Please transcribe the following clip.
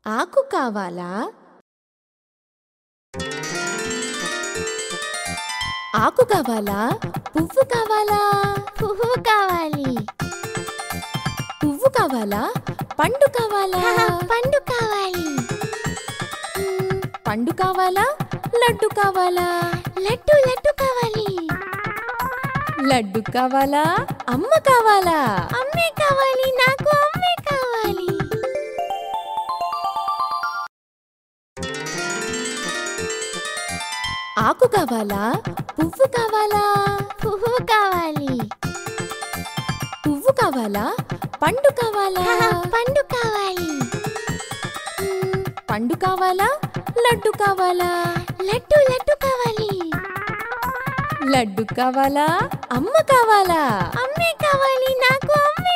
ఆకు కావాలా? ఆకు కావాలా? పువ్వు కావాలా? పువ్వు కావాలి. పువ్వు కావాలా? పండు కావాలా? పండు కావాలి. పండు కావాలా? లడ్డు కావాలా? లడ్డు కావాలి. లడ్డు కావాలా? అమ్మ కావాలా? అమ్మే కావాలి. నాకు అమ్మే కావాలి. ఆకు కావాలా? పువ్వు కావాలా? పువ్వు కావాలి. పువ్వు కావాలా? పండు కావాలా? పండు కావాలి. పండు కావాలా? లడ్డు కావాలా? లడ్డు కావాలి. లడ్డు కావాలా? అమ్మ కావాలా? అమ్మే కావాలి. నాకు అమ్మే